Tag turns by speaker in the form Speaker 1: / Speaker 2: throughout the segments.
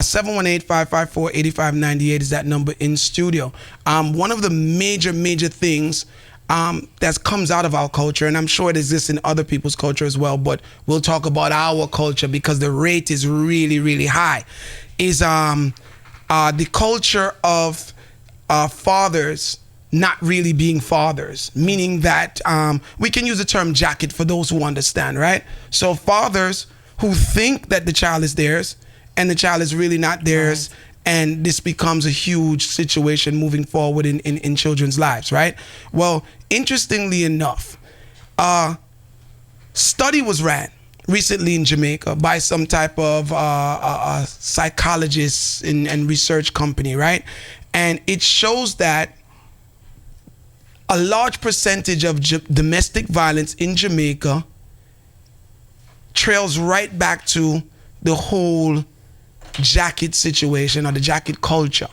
Speaker 1: 718-554-8598 is that number in studio. One of the major things that comes out of our culture, and I'm sure it exists in other people's culture as well, but we'll talk about our culture because the rate is really high, is the culture of fathers not really being fathers, meaning that we can use the term jacket for those who understand, right? So fathers who think that the child is theirs and the child is really not theirs, right. And this becomes a huge situation moving forward in children's lives, right? Well, interestingly enough, study was ran recently in Jamaica by some type of psychologist and research company, right? And it shows that a large percentage of domestic violence in Jamaica trails right back to the whole jacket situation or the jacket culture,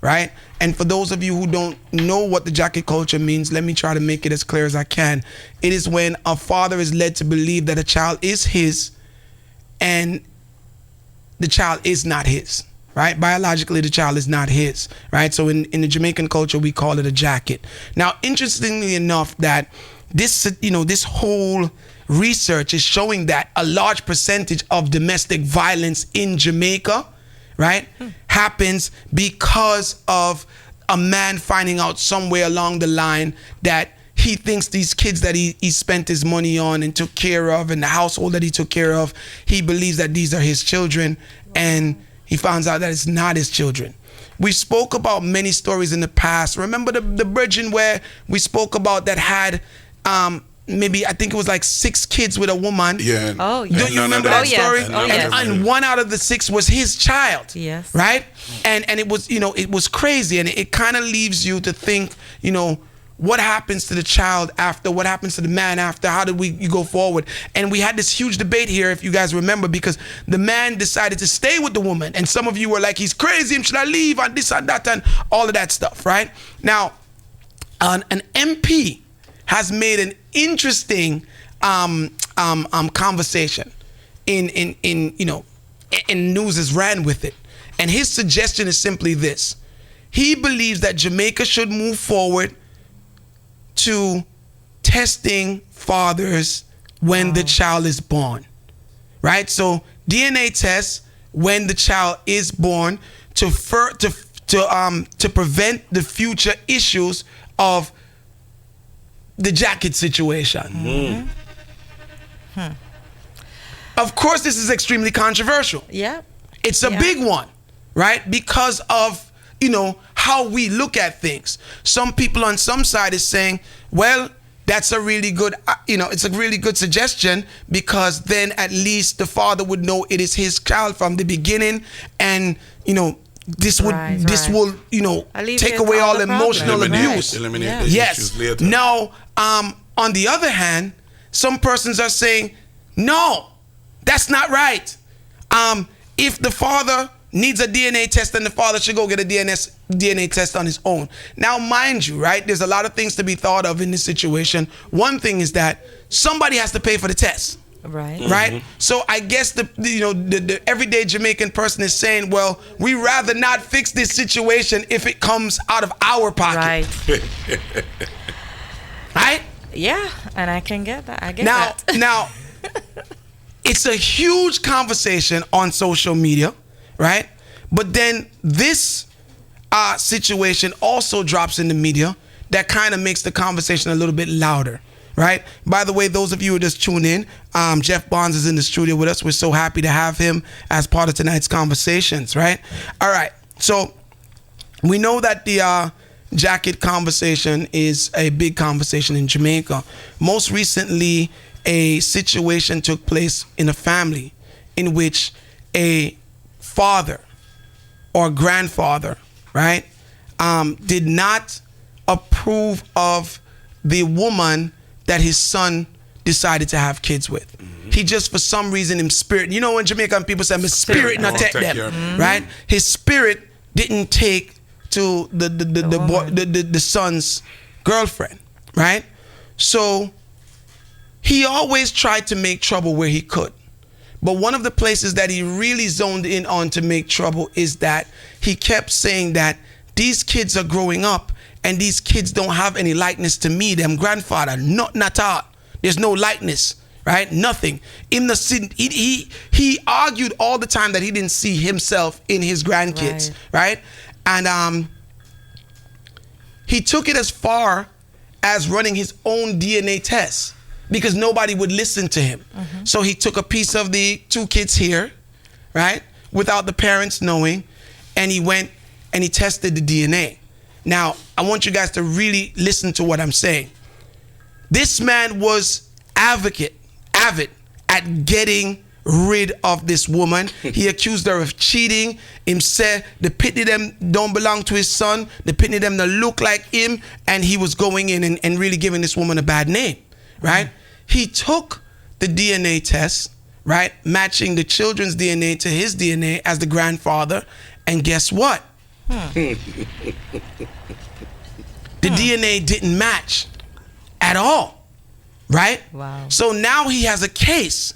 Speaker 1: right? And for those of you who don't know what the jacket culture means, let me try to make it as clear as I can. It is when a father is led to believe that a child is his and the child is not his, right? Biologically, the child is not his, right? So in the Jamaican culture, we call it a jacket. Now, interestingly enough, that this whole research is showing that a large percentage of domestic violence in Jamaica, right, happens because of a man finding out somewhere along the line that he thinks these kids that he spent his money on and took care of, and the household that he took care of, he believes that these are his children, and he finds out that it's not his children. We spoke about many stories in the past. Remember the virgin where we spoke about that had maybe I think it was like 6 kids with a woman.
Speaker 2: Yeah.
Speaker 1: Oh, yeah. Do you remember that story?
Speaker 3: Yes.
Speaker 1: And 1 out of the 6 was his child.
Speaker 3: Yes.
Speaker 1: Right? And it was, it was crazy, and it kind of leaves you to think, what happens to the child after? What happens to the man after? How did you go forward? And we had this huge debate here, if you guys remember, because the man decided to stay with the woman, and some of you were like, he's crazy, should I leave, and this and that, and all of that stuff, right? Now, an MP has made an interesting conversation in news has ran with it, and his suggestion is simply this: he believes that Jamaica should move forward to testing fathers when the child is born, right? So DNA tests when the child is born to prevent the future issues of the jacket situation. Of course, this is extremely controversial.
Speaker 3: Yeah.
Speaker 1: It's a big one, right? Because of, how we look at things. Some people on some side is saying, well, that's a really good, it's a really good suggestion, because then at least the father would know it is his child from the beginning, and, this will take away all emotional abuse.
Speaker 2: Eliminate the issues later.
Speaker 1: Now, on the other hand, some persons are saying, no, that's not right. If the father needs a DNA test, then the father should go get a DNA test on his own. Now, mind you, right, there's a lot of things to be thought of in this situation. One thing is that somebody has to pay for the test.
Speaker 3: Right.
Speaker 1: Right. So I guess the everyday Jamaican person is saying, well, we rather not fix this situation if it comes out of our pocket.
Speaker 3: Right.
Speaker 1: Right?
Speaker 3: Yeah, and I can get that. I get that.
Speaker 1: Now, it's a huge conversation on social media, right? But then this situation also drops in the media that kind of makes the conversation a little bit louder. Right. By the way, those of you who just tuned in, Jeff Bonds is in the studio with us. We're so happy to have him as part of tonight's conversations. Right. All right. So we know that the jacket conversation is a big conversation in Jamaica. Most recently, a situation took place in a family in which a father or grandfather, right, did not approve of the woman that his son decided to have kids with. He just, for some reason, in spirit, when Jamaican people say, "His spirit not take them," right? His spirit didn't take to the son's girlfriend, right? So he always tried to make trouble where he could, But one of the places that he really zoned in on to make trouble is that he kept saying that these kids are growing up and these kids don't have any likeness to me, them grandfather, not at all. There's no likeness, right? Nothing. He argued all the time that he didn't see himself in his grandkids, right? And he took it as far as running his own DNA test because nobody would listen to him. So he took a piece of the 2 kids here, right, without the parents knowing, and he went and he tested the DNA. Now, I want you guys to really listen to what I'm saying. This man was avid at getting rid of this woman. He accused her of cheating. Him said the pity them don't belong to his son. The pity them that look like him. And he was going in and really giving this woman a bad name, right? He took the DNA test, right, matching the children's DNA to his DNA as the grandfather. And guess what? The DNA didn't match at all, right?
Speaker 3: Wow.
Speaker 1: So now he has a case.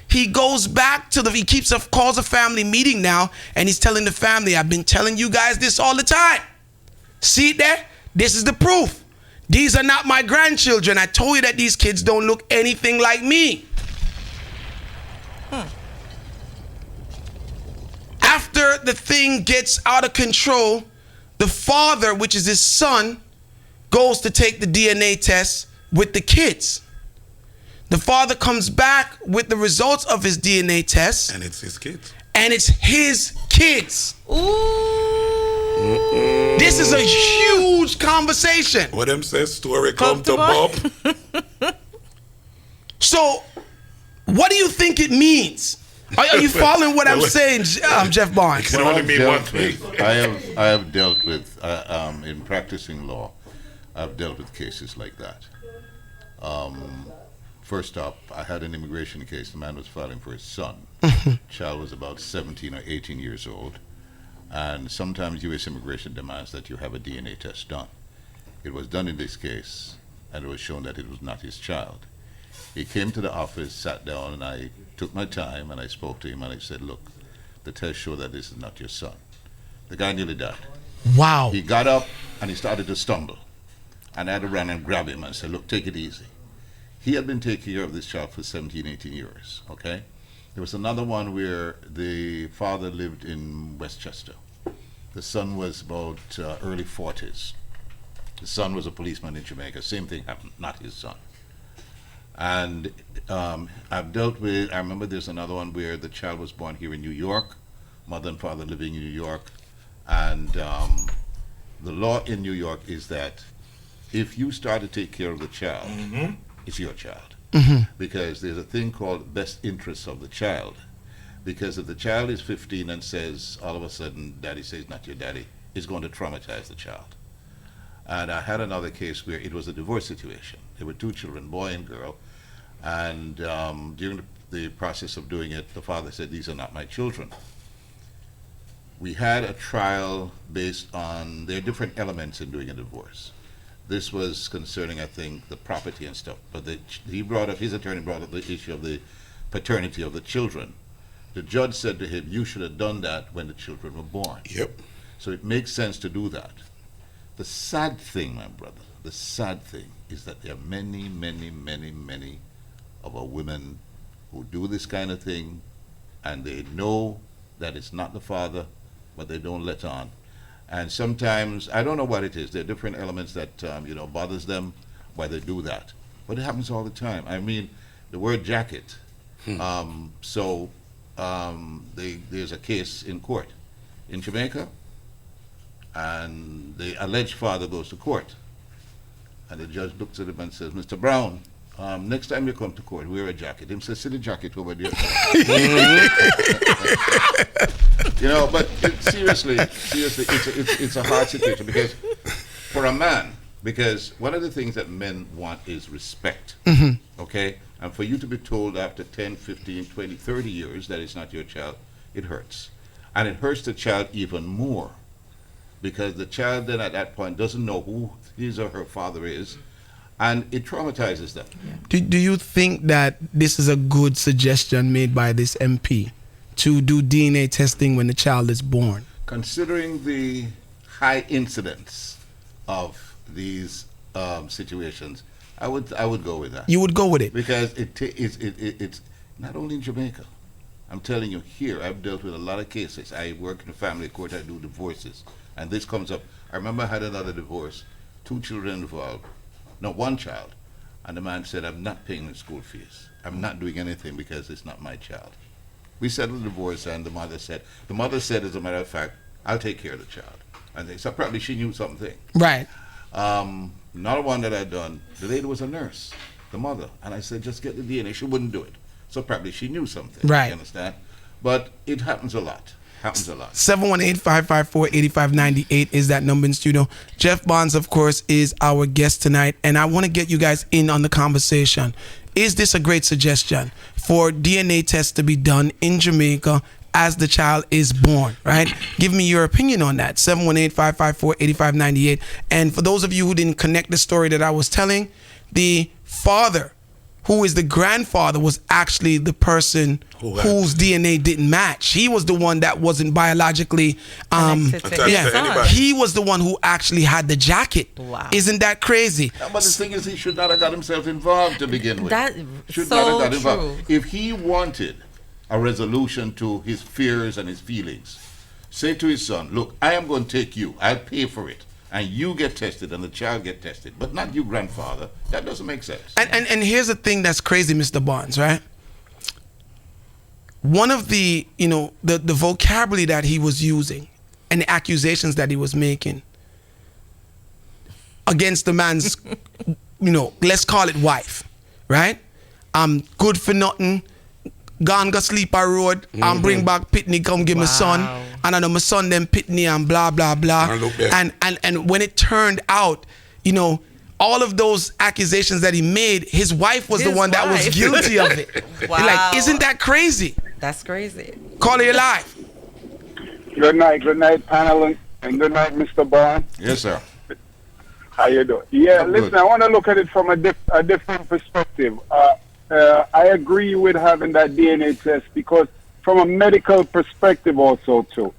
Speaker 1: He goes back to he calls a family meeting now, and he's telling the family, I've been telling you guys this all the time. See it there? This is the proof. These are not my grandchildren. I told you that these kids don't look anything like me. After the thing gets out of control, the father, which is his son, goes to take the DNA test with the kids. The father comes back with the results of his DNA test.
Speaker 2: And it's his kids.
Speaker 1: And it's his kids.
Speaker 3: Ooh.
Speaker 1: This is a huge conversation.
Speaker 2: What them says, story come to Bob.
Speaker 1: So, what do you think it means? Are you following what I'm saying, Jeff Barnes?
Speaker 2: It can only mean one thing.
Speaker 4: I have dealt with, in practicing law, I've dealt with cases like that. First up, I had an immigration case. The man was filing for his son. Child was about 17 or 18 years old. And sometimes U.S. immigration demands that you have a DNA test done. It was done in this case, and it was shown that it was not his child. He came to the office, sat down, and I took my time, and I spoke to him, and I said, look, the test showed that this is not your son. The guy nearly died.
Speaker 1: Wow.
Speaker 4: He got up, and he started to stumble. And I had to run and grab him and say, look, take it easy. He had been taking care of this child for 17, 18 years, okay? There was another one where the father lived in Westchester. The son was about early 40s. The son was a policeman in Jamaica. Same thing happened, not his son. And I've dealt with, I remember there's another one where the child was born here in New York, mother and father living in New York. And the law in New York is that if you start to take care of the child, it's your child. Because there's a thing called best interests of the child. Because if the child is 15 and says, all of a sudden, daddy says not your daddy, it's going to traumatize the child. And I had another case where it was a divorce situation. There were 2 children, boy and girl. And during the process of doing it, the father said, these are not my children. We had a trial based on, there are different elements in doing a divorce. This was concerning, I think, the property and stuff. But his attorney brought up the issue of the paternity of the children. The judge said to him, you should have done that when the children were born.
Speaker 2: Yep.
Speaker 4: So it makes sense to do that. The sad thing, my brother, the sad thing is that there are many, many, many, many of our women who do this kind of thing, and they know that it's not the father, but they don't let on. And sometimes, I don't know what it is, there are different elements that bothers them why they do that. But it happens all the time. I mean, the word jacket. There's a case in court in Jamaica, and the alleged father goes to court. And the judge looks at him and says, Mr. Brown, next time you come to court, wear a jacket. Him says, see the jacket over there. But seriously, it's a hard situation because for a man, because one of the things that men want is respect, okay? And for you to be told after 10, 15, 20, 30 years that it's not your child, it hurts. And it hurts the child even more because the child then at that point doesn't know who his or her father is. and it traumatizes them.
Speaker 1: Do you think that this is a good suggestion made by this MP to do DNA testing when the child is born?
Speaker 4: Considering the high incidence of these situations, I would go with that.
Speaker 1: You would go with it?
Speaker 4: Because it's not only in Jamaica. I'm telling you, here I've dealt with a lot of cases. I work in the family court. I do divorces, and this comes up. I remember I had another divorce, 2 children involved, no, 1 child, and the man said, "I'm not paying the school fees. I'm not doing anything because it's not my child." We settled the divorce, and the mother said, as a matter of fact, "I'll take care of the child." And so probably she knew something.
Speaker 1: Right.
Speaker 4: Another one that I'd done, the lady was a nurse, the mother, and I said, "Just get the DNA." She wouldn't do it. So probably she knew something.
Speaker 1: Right.
Speaker 4: You understand? But it happens a lot.
Speaker 1: 718-554-8598 is that number in studio. Jeff Bonds, of course, is our guest tonight, and I want to get you guys in on the conversation. Is this a great suggestion for DNA tests to be done in Jamaica as the child is born, right? Give me your opinion on that. 718-554-8598. And for those of you who didn't connect the story that I was telling, the father, who is the grandfather, was actually the person whose DNA didn't match. He was the one that wasn't biologically he was the one who actually had the jacket.
Speaker 3: Wow.
Speaker 1: Isn't that crazy?
Speaker 4: But the thing is, he should not have got himself involved to begin with.
Speaker 3: That
Speaker 4: should
Speaker 3: so
Speaker 4: not have got involved.
Speaker 3: true.
Speaker 4: If he wanted a resolution to his fears and his feelings, say to his son, "Look, I am going to take you. I'll pay for it. And you get tested and the child get tested, but not you, grandfather." That doesn't make sense.
Speaker 1: And here's the thing that's crazy, Mr. Bonds, right? One of the, the vocabulary that he was using and the accusations that he was making against the man's, let's call it wife, right? Good for nothing, gone go sleep a road, and bring back Pitney, come give my son. And I know my son then Pitney and blah, blah, blah. And when it turned out, all of those accusations that he made, his wife was the one that was guilty of it.
Speaker 3: Wow.
Speaker 1: Like, isn't that crazy?
Speaker 3: That's crazy.
Speaker 1: Caller, you live.
Speaker 5: Good night, panel, and good night, Mr. Bond.
Speaker 4: Yes, sir.
Speaker 5: How you doing? Yeah,
Speaker 4: I'm
Speaker 5: listen,
Speaker 4: good.
Speaker 5: I want to look at it from a different perspective. I agree with having that DNA test because from a medical perspective also, too,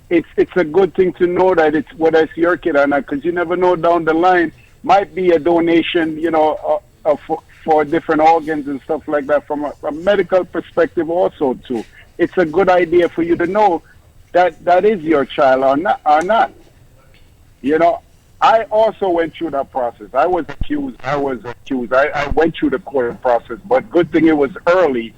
Speaker 5: it's a good thing to know that it's whether it's your kid or not, because you never know down the line, might be a donation, for different organs and stuff like that. From a medical perspective also, too, it's a good idea for you to know that is your child or not. I also went through that process. I was accused. I went through the court process, but good thing it was early.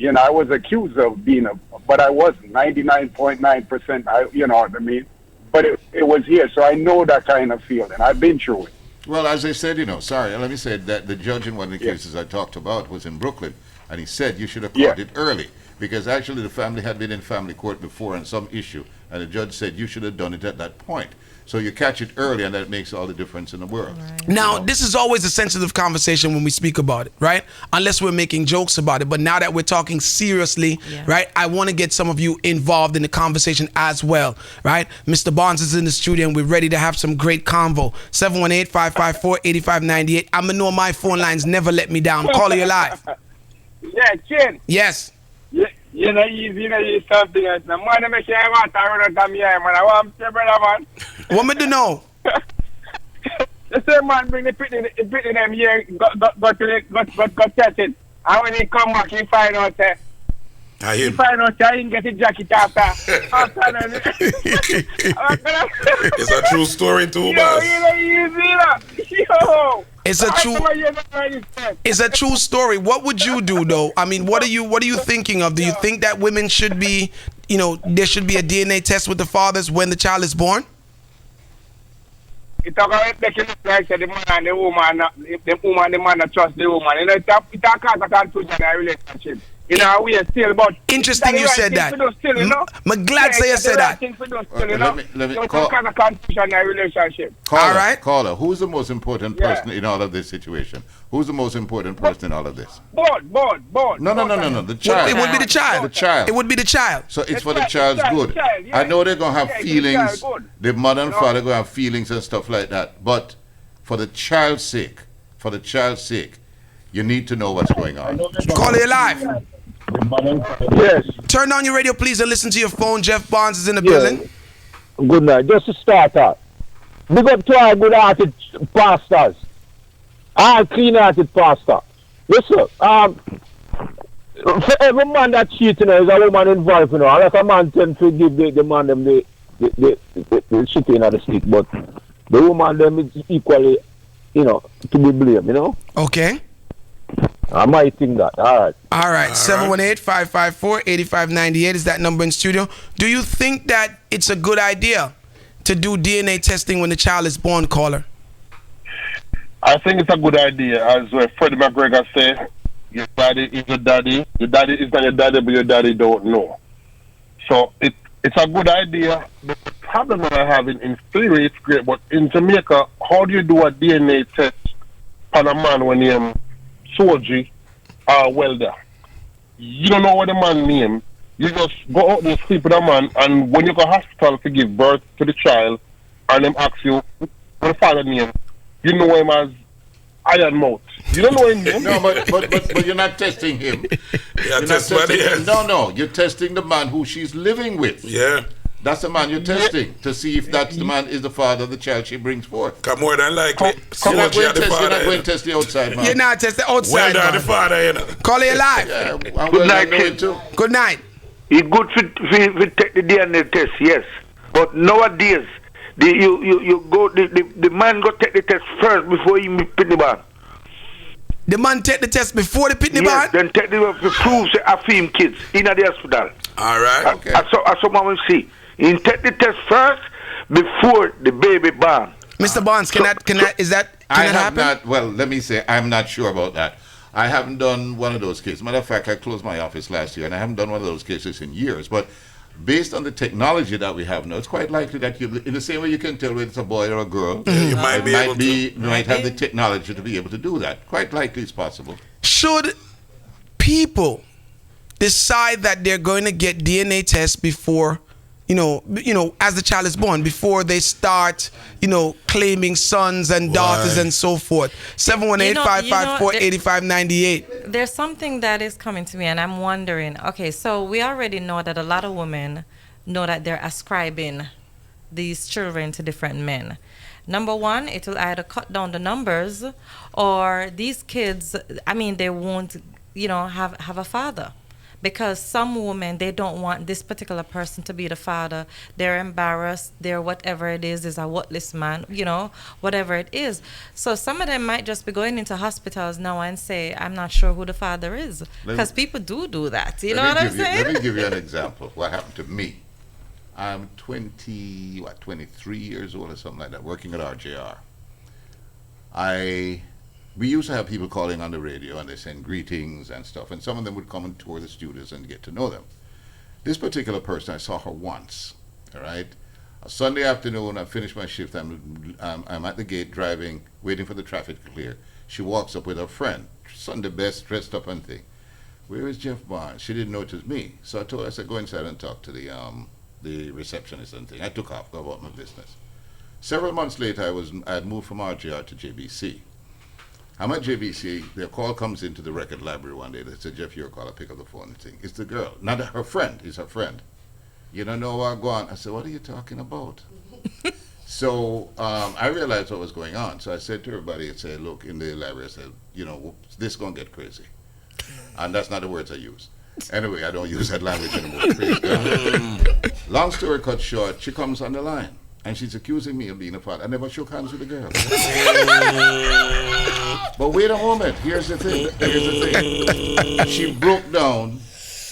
Speaker 5: I was accused of being but I wasn't. 99.9%. You know what I mean? But it was here, so I know that kind of feeling. I've been through it.
Speaker 4: Well, as I said, let me say that the judge in one of the cases I talked about was in Brooklyn, and he said you should have caught it early, because actually the family had been in family court before on some issue, and the judge said you should have done it at that point. So you catch it early, and that makes all the difference in the world.
Speaker 3: Right.
Speaker 1: Now, this is always a sensitive conversation when we speak about it, right? Unless we're making jokes about it. But now that we're talking seriously, right, I want to get some of you involved in the conversation as well, right? Mr. Bonds is in the studio, and we're ready to have some great convo. 718-554-8598. I'm going to know my phone lines never let me down. Caller, you live.
Speaker 5: Yeah, Chin.
Speaker 1: Yes.
Speaker 5: You something else. Man, I make sure I want to run out of here, man. I want to brother, man.
Speaker 1: What me to know?
Speaker 5: The same man bring the pitney them here, got tested. And when he come back, he find out that he find out that he can get his jacket after.
Speaker 2: It's a true story too, boss.
Speaker 1: It's a true story. What would you do though? I mean, what are you thinking of? Do you think that women should be, there should be a DNA test with the fathers when the child is born?
Speaker 5: It talk about making it like the man and the woman, the man not trust the woman. It cause a confusion in a relationship. We are still about.
Speaker 1: Interesting you said that. I'm glad you said that.
Speaker 4: Let me
Speaker 5: cause a confusion in a relationship.
Speaker 1: All right.
Speaker 4: Caller, who's the most important person in all of this situation? Who's the most important person in all of this?
Speaker 5: Both.
Speaker 4: No. The child.
Speaker 1: It would be the child.
Speaker 4: The child.
Speaker 1: It would be the child.
Speaker 4: So it's for the child's good. I know they're going to have feelings. The mother and father going to have feelings and stuff like that. But for the child's sake, for the child's sake, you need to know what's going on.
Speaker 1: Caller, you live.
Speaker 6: Yes.
Speaker 1: Turn on your radio, please, and listen to your phone. Jeff Barnes is in the building.
Speaker 6: Good night. Just to start out. Big up to our good-hearted pastors. Our clean-hearted pastor. Listen, for every man that cheats, is a woman involved, Unless a man tend to give the man them the shit in the stick, but the woman them is equally, to be blamed,
Speaker 1: Okay.
Speaker 6: I might think that. All right.
Speaker 1: 718-554-8598 is that number in studio. Do you think that it's a good idea to do DNA testing when the child is born, caller?
Speaker 7: I think it's a good idea. As Freddie McGregor said, your daddy is your daddy. Your daddy is not your daddy, but your daddy don't know. So it's a good idea. But the problem that I have in theory, it's great. But in Jamaica, how do you do a DNA test on a man when he's soldier or welder? You don't know what the man name. You just go out and sleep with a man, and when you go to hospital to give birth to the child, and them ask you what the father name, you know him as Iron Mouth. You don't know him name.
Speaker 4: No, but you're not testing him.
Speaker 2: Yeah, test somebody else.
Speaker 4: No, you're testing the man who she's living with.
Speaker 2: Yeah.
Speaker 4: That's the man you're testing to see if that's the man is the father of the child she brings forth.
Speaker 2: Come more than likely.
Speaker 4: You're not going to test the outside man.
Speaker 1: You're not testing the outside
Speaker 2: Well done,
Speaker 1: man.
Speaker 2: the father,
Speaker 1: Caller, you live.
Speaker 4: Yeah,
Speaker 8: Good night,
Speaker 4: too.
Speaker 1: Good night.
Speaker 8: It's good to take the DNA test, yes. But nowadays, the man go take the test first before he meet the man.
Speaker 1: The man take the test before the pitney
Speaker 8: Yes,
Speaker 1: ban?
Speaker 8: then take the to prove say a film kids in the hospital.
Speaker 2: All right.
Speaker 4: Okay.
Speaker 8: As someone will see. He take the test first before the baby born.
Speaker 1: Mr. Barnes, can that happen?
Speaker 4: Not, well, let me say, I'm not sure about that. I haven't done one of those cases. Matter of fact, I closed my office last year, and I haven't done one of those cases in years. But based on the technology that we have now, it's quite likely that in the same way you can tell whether it's a boy or a girl,
Speaker 2: You might be able to.
Speaker 4: you might have the technology to be able to do that. Quite likely it's possible.
Speaker 1: Should people decide that they're going to get DNA tests before, as the child is born, before they start, claiming sons and daughters and so forth? 718-554-8598.
Speaker 3: There's something that is coming to me, and I'm wondering, okay, so we already know that a lot of women know that they're ascribing these children to different men. Number one, it will either cut down the numbers, or these kids, they won't, have a father. Because some women, they don't want this particular person to be the father. They're embarrassed. They're whatever it is a worthless man, whatever it is. So some of them might just be going into hospitals now and say, I'm not sure who the father is. Because people do that. You know what I'm saying?
Speaker 4: Let me give you an example of what happened to me. I'm 23 years old or something like that, working at RJR. We used to have people calling on the radio, and they send greetings and stuff, and some of them would come and tour the studios and get to know them. This particular person, I saw her once, all right? A Sunday afternoon, I finished my shift, I'm at the gate driving, waiting for the traffic to clear. She walks up with her friend, Sunday best, dressed up and thing. Where is Jeff Barnes? She didn't know it was me. So I told her, I said, go inside and talk to the receptionist and thing. I took off, go about my business. Several months later, I had moved from RGR to JBC. I'm at JBC, their call comes into the record library one day. They said, Jeff, your call. I pick up the phone and thing. It's the girl. Not her friend. It's her friend. You don't know where I'm going. I said, what are you talking about? So I realized what was going on. So I said to everybody, I said, look, in the library, I said, this is going to get crazy. And that's not the words I use. Anyway, I don't use that language anymore. Praise God. Long story cut short, she comes on the line. And she's accusing me of being a father. I never shook hands with a girl. But wait a moment. Here's the thing. She broke down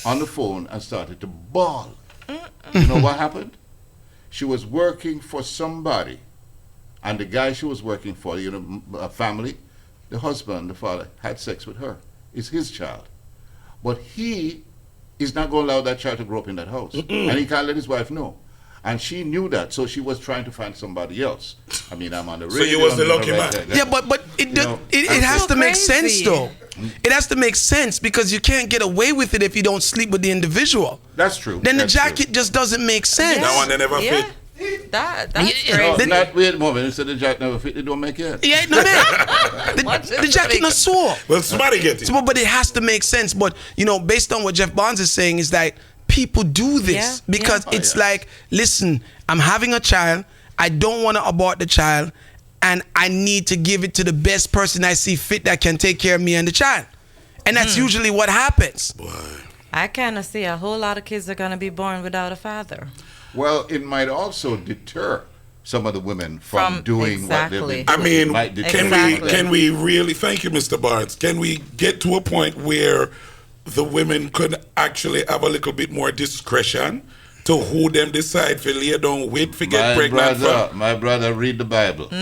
Speaker 4: on the phone and started to bawl. You know what happened? She was working for somebody. And the guy she was working for, a family, the husband, the father, had sex with her. It's his child. But he is not going to allow that child to grow up in that house. And he can't let his wife know. And she knew that, so she was trying to find somebody else. I'm on the radio.
Speaker 2: So you was the lucky man.
Speaker 1: Yeah, but it has to make sense, though. It has to make sense, because you can't get away with it if you don't sleep with the individual.
Speaker 4: That's true.
Speaker 1: Then the jacket just doesn't make sense.
Speaker 2: That one they never fit.
Speaker 3: That's
Speaker 1: Yeah,
Speaker 3: crazy.
Speaker 4: No, not wait a moment. You said the jack never fit, it don't make it.
Speaker 1: Yeah, no man. The jacket not sore.
Speaker 2: Well, somebody get it.
Speaker 1: But it has to make sense. But based on what Jeff Bonds is saying, is that people do this
Speaker 3: Yeah,
Speaker 1: because
Speaker 3: yeah.
Speaker 1: it's like, listen, I'm having a child. I don't want to abort the child, and I need to give it to the best person I see fit that can take care of me and the child. And that's usually what happens.
Speaker 3: I kind of see a whole lot of kids are going to be born without a father.
Speaker 4: Well, it might also deter some of the women from doing
Speaker 3: Exactly.
Speaker 4: what they've been
Speaker 2: I
Speaker 4: doing.
Speaker 2: mean,
Speaker 4: It might deter
Speaker 3: Exactly.
Speaker 2: can we really, thank you, Mr. Barnes, can we get to a point where the women could actually have a little bit more discretion to who them decide for lay down with, for get pregnant from?
Speaker 4: My brother, read the Bible. All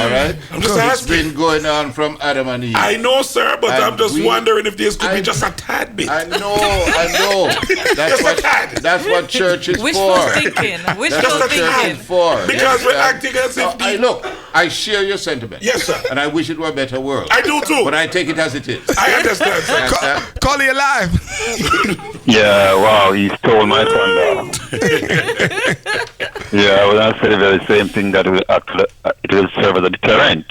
Speaker 4: right?
Speaker 2: I'm just
Speaker 4: It's
Speaker 2: asking.
Speaker 4: been going on from Adam and Eve.
Speaker 2: I know, sir, but
Speaker 4: And
Speaker 2: I'm just
Speaker 4: we-
Speaker 2: wondering if this could be
Speaker 4: I-
Speaker 2: just a tad bit.
Speaker 4: I know. That's what church is
Speaker 3: Wishful
Speaker 4: for.
Speaker 3: thinking. Wishful
Speaker 2: Just a
Speaker 3: thinking.
Speaker 2: tad.
Speaker 4: For.
Speaker 2: Because we're
Speaker 4: Yes,
Speaker 2: acting as if
Speaker 4: I look, I share your sentiment.
Speaker 2: Yes, sir.
Speaker 4: And I wish it were a better world.
Speaker 2: I do too.
Speaker 4: But I take it as it is.
Speaker 2: I understand, sir.
Speaker 4: Understand?
Speaker 1: Call it alive.
Speaker 6: Yeah, wow, he stole my thunder. Yeah, I was going to say the very same thing, that it will serve as a deterrent,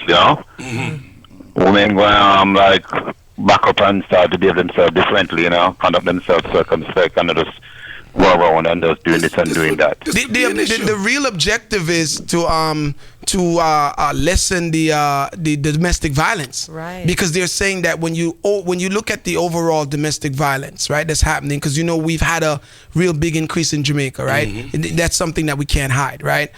Speaker 6: Women going like back up and start to behave themselves differently, conduct themselves circumspect and not just go around and just doing this and doing that.
Speaker 1: The real objective is to lessen the domestic violence,
Speaker 3: Right.
Speaker 1: Because they're saying that when you look at the overall domestic violence, right, that's happening, because we've had a real big increase in Jamaica, right? That's something that we can't hide, right?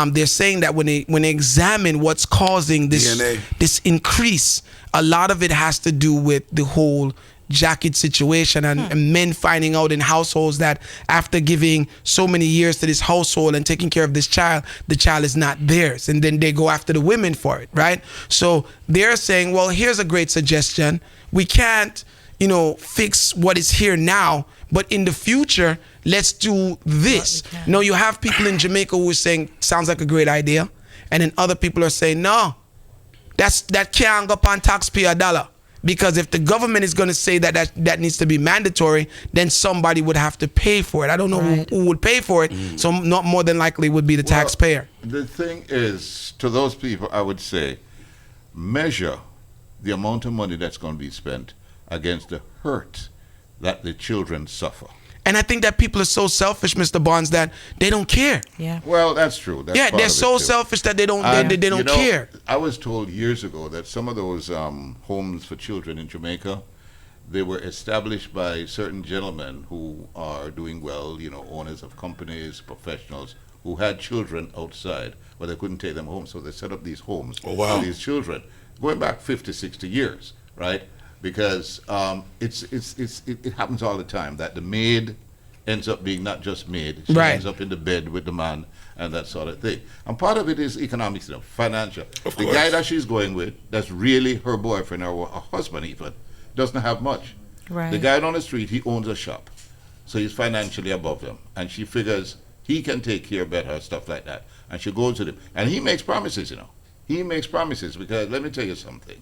Speaker 1: They're saying that when they examine what's causing this increase, a lot of it has to do with the whole jacket situation and men finding out in households that after giving so many years to this household and taking care of this child, the child is not theirs, and then they go after the women for it, right? So they're saying, well, here's a great suggestion. We can't fix what is here now, but in the future, let's do this. No, you have people in Jamaica who are saying sounds like a great idea, and then other people are saying no, that can't go upon taxpayer dollar. Because if the government is going to say that needs to be mandatory, then somebody would have to pay for it. I don't know who would pay for it, so not more than likely would be the taxpayer.
Speaker 4: The thing is, to those people, I would say, measure the amount of money that's going to be spent against the hurt that the children suffer.
Speaker 1: And I think that people are so selfish, Mr. Barnes, that they don't care.
Speaker 3: Yeah.
Speaker 4: Well, that's true. That's
Speaker 1: Yeah,
Speaker 4: part
Speaker 1: they're
Speaker 4: of it,
Speaker 1: so
Speaker 4: too.
Speaker 1: selfish that they don't
Speaker 4: And,
Speaker 1: care.
Speaker 4: I was told years ago that some of those homes for children in Jamaica, they were established by certain gentlemen who are doing well, owners of companies, professionals, who had children outside, but they couldn't take them home, so they set up these homes for these children, going back 50, 60 years, right? Because it happens all the time that the maid ends up being not just maid, she ends up in the bed with the man and that sort of thing. And part of it is economics, financial. The guy that she's going with, that's really her boyfriend or her husband even, doesn't have much.
Speaker 3: Right.
Speaker 4: The guy on the street, he owns a shop, so he's financially above them, and she figures he can take care better, stuff like that. And she goes with him, and he makes promises, He makes promises because let me tell you something.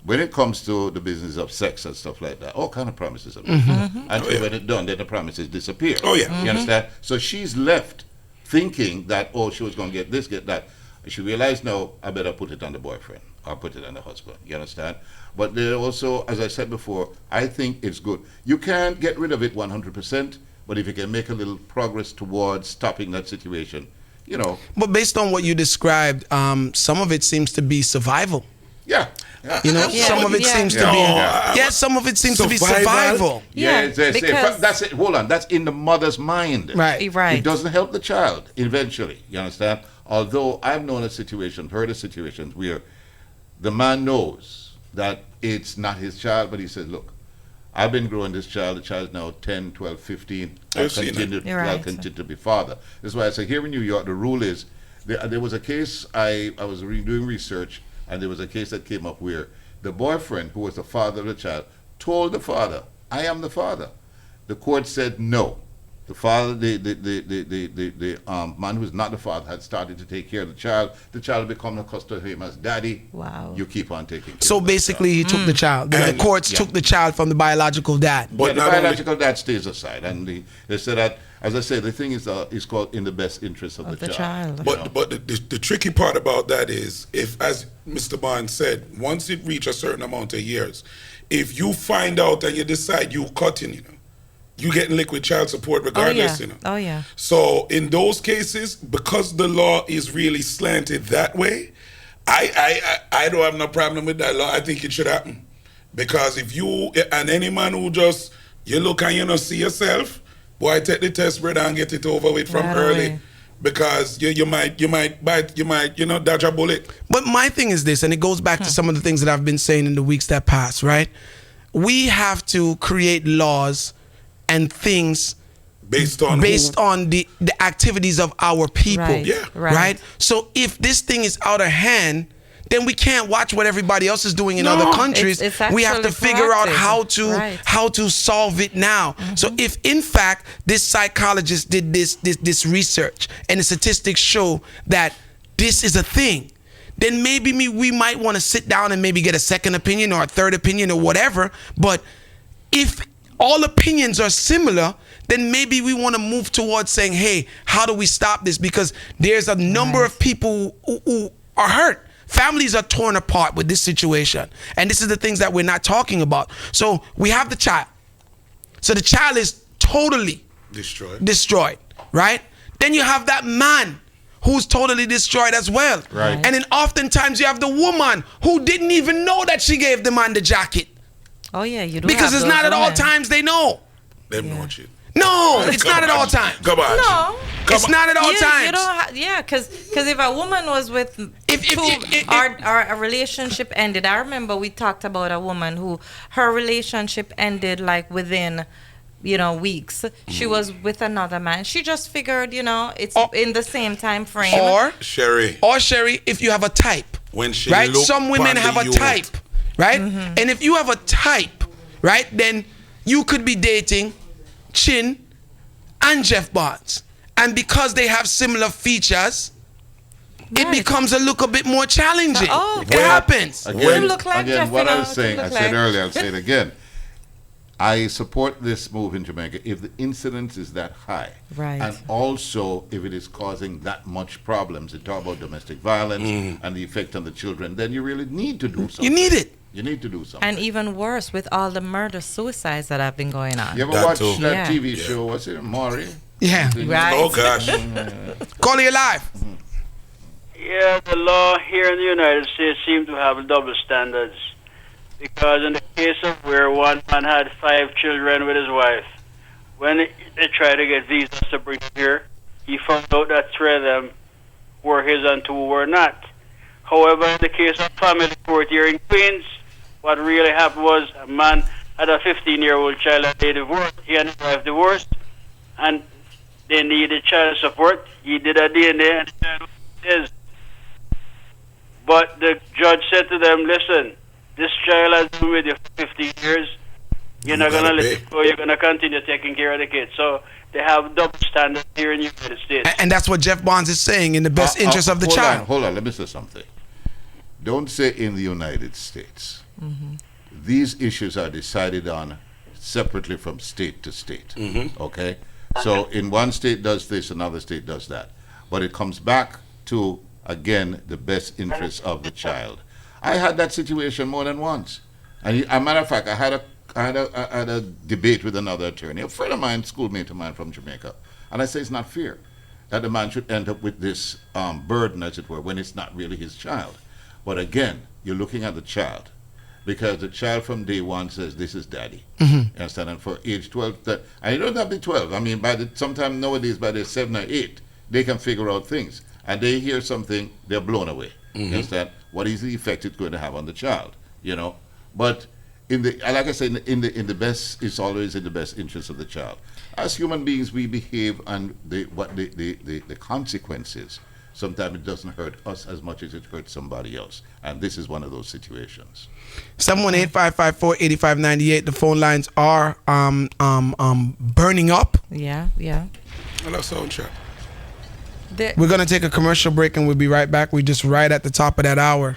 Speaker 4: When it comes to the business of sex and stuff like that, all kind of promises are made. And when it's done, then the promises disappear.
Speaker 2: Oh, yeah.
Speaker 4: You understand? So she's left thinking that, she was going to get this, get that. She realized, no, I better put it on the boyfriend or put it on the husband. You understand? But there also, as I said before, I think it's good. You can't get rid of it 100%, but if you can make a little progress towards stopping that situation,
Speaker 1: But based on what you described, some of it seems to be survival.
Speaker 4: Yeah.
Speaker 1: Some of it seems to be some of it seems to be survival.
Speaker 4: That's it. Hold on, that's in the mother's mind.
Speaker 1: Right.
Speaker 4: It doesn't help the child eventually. You understand? Although I've heard of situations where the man knows that it's not his child, but he says, look, I've been growing this child. The child's now 10, 12, 15. I'll continue to be father. That's why I say here in New York, the rule is, there was a case, I was doing research, and there was a case that came up where the boyfriend, who was the father of the child, told the father, I am the father. The court said no. the father, the man who's not the father had started to take care of the child become accustomed to him as daddy.
Speaker 3: Wow.
Speaker 4: You keep on taking care
Speaker 1: So
Speaker 4: of the
Speaker 1: basically, he took the child. The
Speaker 2: And-
Speaker 1: courts took the child from the biological dad.
Speaker 4: child.
Speaker 2: But
Speaker 4: Yeah, the
Speaker 2: not only-
Speaker 4: biological dad stays aside, and they said that, as I say, the thing is called in the best interest of the child.
Speaker 2: But the tricky part about that is, if, as Mr. Bond said, once it reach a certain amount of years, if you find out and you decide you cutting, you getting liquid child support regardless,
Speaker 3: Oh yeah.
Speaker 2: So in those cases, because the law is really slanted that way, I don't have no problem with that law. I think it should happen. Because if you, and any man who just, you look and you don't see yourself, boy, take the test, brother, and get it over with from
Speaker 3: Right
Speaker 2: early.
Speaker 3: away.
Speaker 2: Because you might bite, you might, dodge a bullet.
Speaker 1: But my thing is this, and it goes back to some of the things that I've been saying in the weeks that pass, right? We have to create laws and things
Speaker 2: Based on
Speaker 1: the activities of our people.
Speaker 3: Right.
Speaker 2: Yeah.
Speaker 1: Right. So if this thing is out of hand, then we can't watch what everybody else is doing in other countries.
Speaker 3: It's
Speaker 1: We have to
Speaker 3: actually
Speaker 1: figure out
Speaker 3: proactive.
Speaker 1: how to solve it now. So if in fact this psychologist did this research and the statistics show that this is a thing, then maybe we might want to sit down and maybe get a second opinion or a third opinion or whatever. But if all opinions are similar, then maybe we want to move towards saying, hey, how do we stop this? Because there's a number of people who are hurt. Families are torn apart with this situation. And this is the things that we're not talking about. So we have the child. So the child is totally destroyed, right? Then you have that man who's totally destroyed as well.
Speaker 4: Right.
Speaker 1: And then oftentimes you have the woman who didn't even know that she gave the man the jacket.
Speaker 3: Oh yeah, you do.
Speaker 1: Because
Speaker 3: have
Speaker 1: it's not
Speaker 3: those
Speaker 1: at all
Speaker 3: women.
Speaker 1: times they know.
Speaker 2: Them know shit.
Speaker 1: No, it's not at all times.
Speaker 2: Come on.
Speaker 3: No.
Speaker 1: It's not at all times.
Speaker 3: You don't because if a woman was with or a relationship ended, I remember we talked about a woman who her relationship ended like within weeks. She was with another man. She just figured, it's in the same time frame.
Speaker 1: Or
Speaker 2: Sherry,
Speaker 1: if you have a type.
Speaker 2: when she
Speaker 1: Right?
Speaker 2: look
Speaker 1: Some women
Speaker 2: upon
Speaker 1: have
Speaker 2: the
Speaker 1: a
Speaker 2: unit,
Speaker 1: type, right? And if you have a type, right, then you could be dating Chin and Jeff Barnes. And because they have similar features, it
Speaker 3: Right.
Speaker 1: becomes a little bit more challenging.
Speaker 3: Oh,
Speaker 1: it happens.
Speaker 3: You look like
Speaker 4: Again,
Speaker 3: Jeff,
Speaker 4: what
Speaker 3: you
Speaker 4: I
Speaker 3: know,
Speaker 4: was
Speaker 3: you
Speaker 4: saying, I
Speaker 3: look
Speaker 4: said
Speaker 3: like-
Speaker 4: earlier, I'll say it again. I support this move in Jamaica if the incidence is that high.
Speaker 3: Right.
Speaker 4: And also if it is causing that much problems. You talk about domestic violence and the effect on the children, then you really need to do something.
Speaker 1: You need it.
Speaker 4: You need to do something.
Speaker 3: And even worse with all the murder suicides that have been going on.
Speaker 4: You ever
Speaker 2: That
Speaker 4: watch
Speaker 2: too.
Speaker 4: that
Speaker 3: Yeah.
Speaker 4: TV show, what's it, Maury?
Speaker 1: Yeah.
Speaker 3: Right.
Speaker 2: Oh gosh.
Speaker 1: Call you live.
Speaker 9: Yeah, the law here in the United States seems to have double standards. Because in the case of where one man had 5 children with his wife, when they tried to get visas to bring him here, he found out that 3 of them were his and 2 were not. However, in the case of family court here in Queens, what really happened was a man had a 15-year-old child and they divorced. He and his wife divorced, and they needed child support. He did a DNA and the child was his. But the judge said to them, listen, this child has been with you for 15 years. You're not going to let it go. You're going to continue taking care of the kids. So they have double standards here in the United States.
Speaker 1: And that's what Jeff Barnes is saying, in the best interest of the
Speaker 4: hold
Speaker 1: child.
Speaker 4: On, hold on, let me say something. Don't say in the United States. These issues are decided on separately from state to state. Okay? So in one state does this, another state does that. But it comes back to, again, the best interest of the child. I had that situation more than once. And as a matter of fact, I had a debate with another attorney, a friend of mine, schoolmate of mine from Jamaica. And I say it's not fair that the man should end up with this burden, as it were, when it's not really his child. But again, you're looking at the child. Because the child from day one says, this is daddy. You understand? And for age 12, and you don't have to be 12. I mean, sometime nowadays, by the 7 or 8, they can figure out things. And they hear something, they're blown away. You understand? What is the effect it's going to have on the child? But like I said, in the best, it's always in the best interest of the child. As human beings, we behave and the consequences. sometimes it doesn't hurt us as much as it hurts somebody else. And this is one of those situations.
Speaker 1: 718-554-8598. The phone lines are burning up.
Speaker 3: Yeah, yeah.
Speaker 2: Hello, sound check.
Speaker 1: We're going to take a commercial break and we'll be right back. We're just right at the top of that hour.